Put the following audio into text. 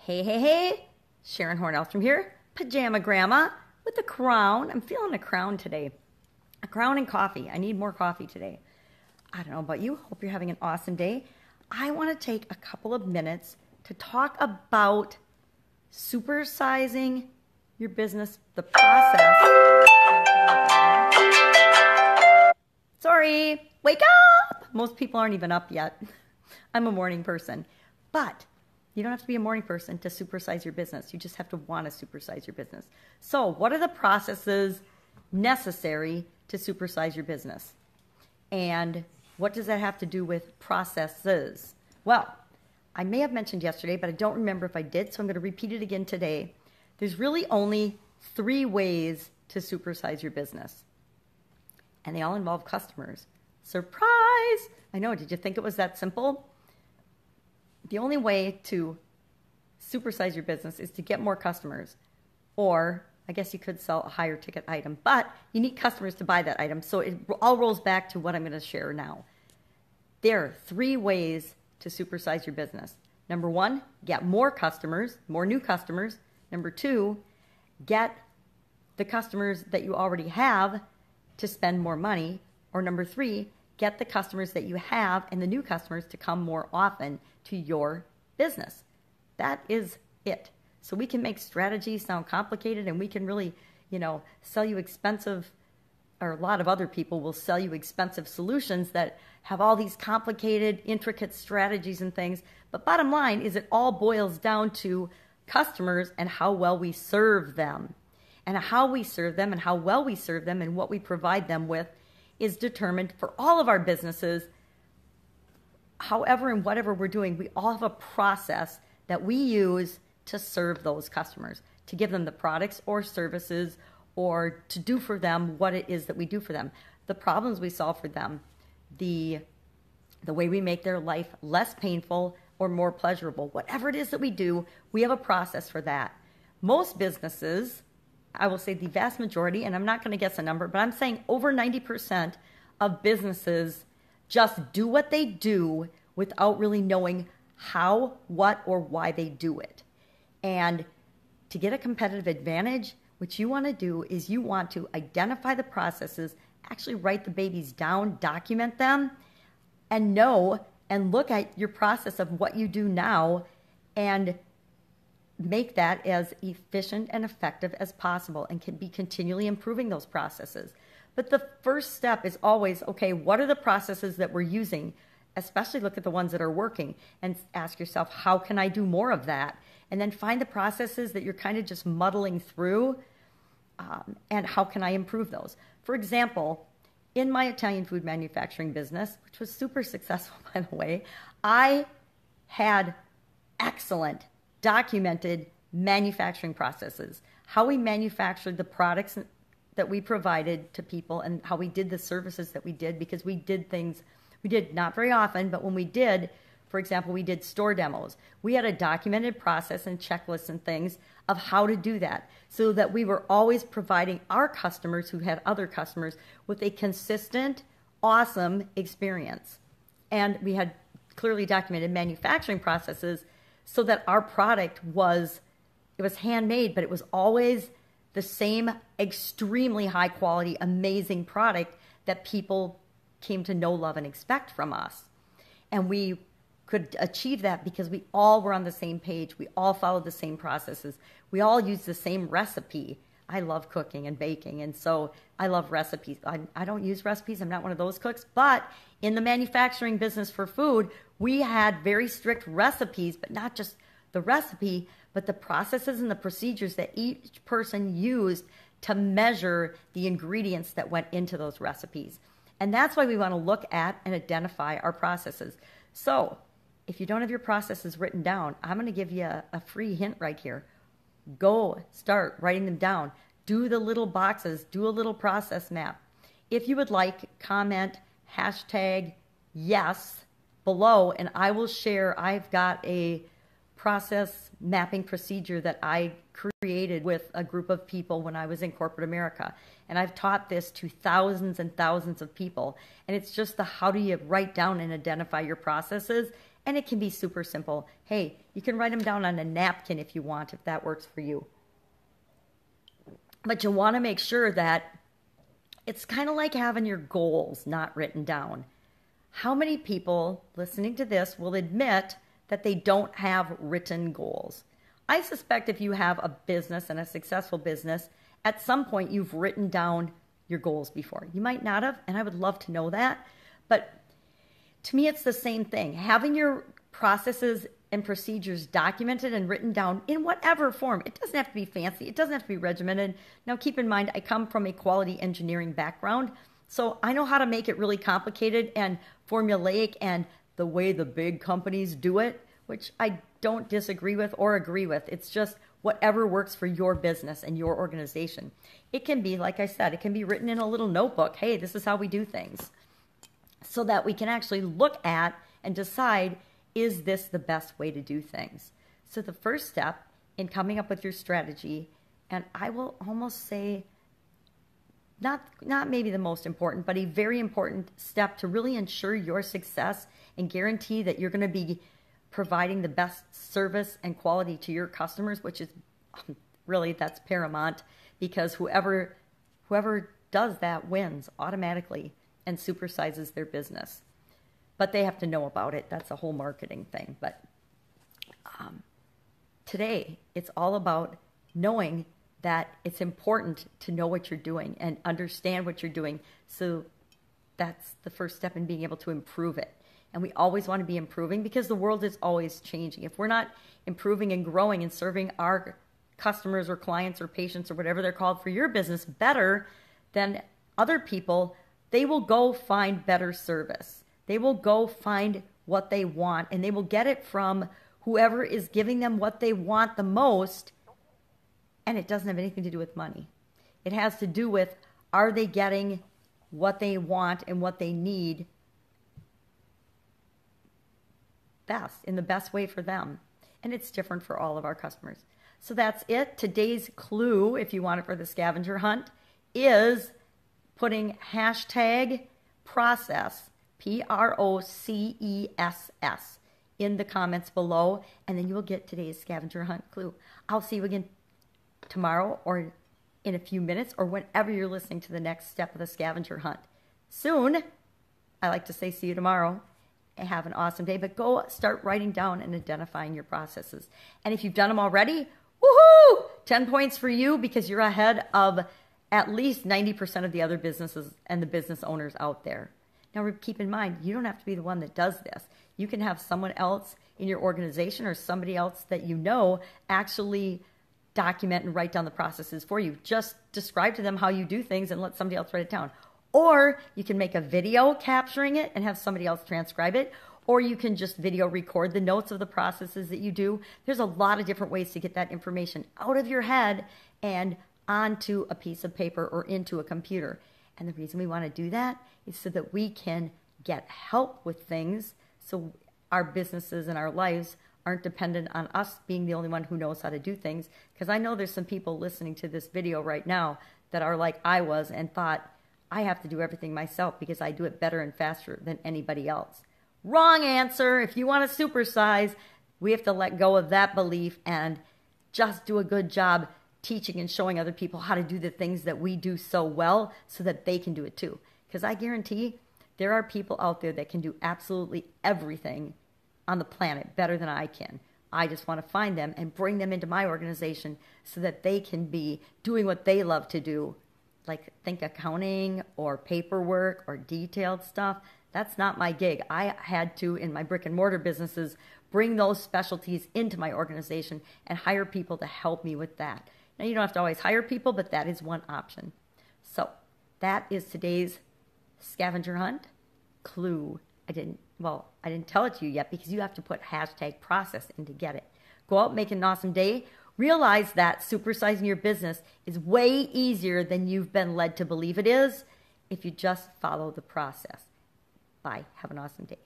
Hey, hey, hey, Sharon Horne-Ellstrom here, Pajama Grandma with a crown. I'm feeling a crown today. A crown and coffee. I need more coffee today. I don't know about you. Hope you're having an awesome day. I want to take a couple of minutes to talk about supersizing your business, the process. Sorry, wake up! Most people aren't even up yet. I'm a morning person. But you don't have to be a morning person to supersize your business. You just have to want to supersize your business. So what are the processes necessary to supersize your business? And what does that have to do with processes? Well, I may have mentioned yesterday, but I don't remember if I did, so I'm going to repeat it again today. There's really only 3 ways to supersize your business. And they all involve customers. Surprise! I know, did you think it was that simple? The only way to supersize your business is to get more customers. Or, I guess you could sell a higher ticket item, but you need customers to buy that item. So it all rolls back to what I'm going to share now. There are 3 ways to supersize your business. Number 1, get more customers, more new customers. Number 2, get the customers that you already have to spend more money. Or number 3, get the customers that you have and the new customers to come more often to your business. That is it. So we can make strategies sound complicated, and we can really, sell you expensive, or a lot of other people will sell you expensive solutions that have all these complicated, intricate strategies and things. But bottom line is it all boils down to customers and how well we serve them. And how we serve them and how well we serve them and what we provide them with is determined for all of our businesses. However and whatever we're doing, we all have a process that we use to serve those customers, to give them the products or services, or to do for them what it is that we do for them, the problems we solve for them, the way we make their life less painful or more pleasurable. Whatever it is that we do, we have a process for that. Most businesses, I will say the vast majority, and I'm not going to guess a number, but I'm saying over 90% of businesses just do what they do without really knowing how, what, or why they do it. And to get a competitive advantage, what you want to do is you want to identify the processes, actually write the babies down, document them, and know and look at your process of what you do now and make that as efficient and effective as possible, and can be continually improving those processes. But the first step is always, okay, what are the processes that we're using? Especially look at the ones that are working and ask yourself, how can I do more of that? And then find the processes that you're kind of just muddling through, and how can I improve those? For example, in my Italian food manufacturing business, which was super successful, by the way, I had excellent documented manufacturing processes, how we manufactured the products that we provided to people and how we did the services that we did, because we did things we did not very often, but when we did, for example, we did store demos. We had a documented process and checklists and things of how to do that, so that we were always providing our customers who had other customers with a consistent, awesome experience. And we had clearly documented manufacturing processes so that our product was handmade, but it was always the same extremely high quality, amazing product that people came to know, love, and expect from us. And we could achieve that because we all were on the same page. We all followed the same processes. We all used the same recipe. I love cooking and baking, and so I love recipes. I don't use recipes. I'm not one of those cooks. But in the manufacturing business for food, we had very strict recipes, but not just the recipe, but the processes and the procedures that each person used to measure the ingredients that went into those recipes. And that's why we want to look at and identify our processes. So if you don't have your processes written down, I'm going to give you a free hint right here. Go start writing them down. Do the little boxes. Do a little process map. If you would like, comment #yes below, and I will share. I've got a process mapping procedure that I created with a group of people when I was in corporate America. And I've taught this to thousands and thousands of people. And it's just how do you write down and identify your processes And it can be super simple. Hey, you can write them down on a napkin if you want, if that works for you. But you want to make sure that it's kind of like having your goals not written down. How many people listening to this will admit that they don't have written goals? I suspect if you have a business and a successful business, at some point you've written down your goals before. You might not have, and I would love to know that. But to me, it's the same thing. Having your processes and procedures documented and written down in whatever form. It doesn't have to be fancy. It doesn't have to be regimented. Now, keep in mind, I come from a quality engineering background, so I know how to make it really complicated and formulaic and the way the big companies do it, which I don't disagree with or agree with. It's just whatever works for your business and your organization. It can be, like I said, it can be written in a little notebook. Hey, this is how we do things. So that we can actually look at and decide, is this the best way to do things? So the first step in coming up with your strategy, and I will almost say not maybe the most important, but a very important step to really ensure your success and guarantee that you're going to be providing the best service and quality to your customers, which is really, that's paramount, because whoever does that wins automatically and supersizes their business. But they have to know about it. That's a whole marketing thing. But today, it's all about knowing that it's important to know what you're doing and understand what you're doing. So that's the first step in being able to improve it. And we always want to be improving because the world is always changing. If we're not improving and growing and serving our customers or clients or patients or whatever they're called for your business better than other people, they will go find better service. They will go find what they want, and they will get it from whoever is giving them what they want the most. And it doesn't have anything to do with money. It has to do with, are they getting what they want and what they need best, in the best way for them? And it's different for all of our customers. So that's it. Today's clue, if you want it for the scavenger hunt, is putting hashtag process, PROCESS, in the comments below, and then you will get today's scavenger hunt clue. I'll see you again tomorrow or in a few minutes or whenever you're listening to the next step of the scavenger hunt. Soon, I like to say see you tomorrow. Have an awesome day, but go start writing down and identifying your processes. And if you've done them already, woohoo! 10 points for you because you're ahead of at least 90% of the other businesses and the business owners out there. Now, keep in mind, you don't have to be the one that does this. You can have someone else in your organization or somebody else that you know actually document and write down the processes for you. Just describe to them how you do things and let somebody else write it down. Or you can make a video capturing it and have somebody else transcribe it. Or you can just video record the notes of the processes that you do. There's a lot of different ways to get that information out of your head and onto a piece of paper or into a computer. And the reason we want to do that is so that we can get help with things so our businesses and our lives aren't dependent on us being the only one who knows how to do things. Because I know there's some people listening to this video right now that are like I was and thought, I have to do everything myself because I do it better and faster than anybody else. Wrong answer. If you want to supersize, we have to let go of that belief and just do a good job teaching and showing other people how to do the things that we do so well so that they can do it too. Because I guarantee there are people out there that can do absolutely everything on the planet better than I can. I just want to find them and bring them into my organization so that they can be doing what they love to do, like think accounting or paperwork or detailed stuff. That's not my gig. I had to, in my brick and mortar businesses, bring those specialties into my organization and hire people to help me with that. Now, you don't have to always hire people, but that is one option. So that is today's scavenger hunt clue. I didn't tell it to you yet because you have to put hashtag process in to get it. Go out, make it an awesome day. Realize that supersizing your business is way easier than you've been led to believe it is if you just follow the process. Bye. Have an awesome day.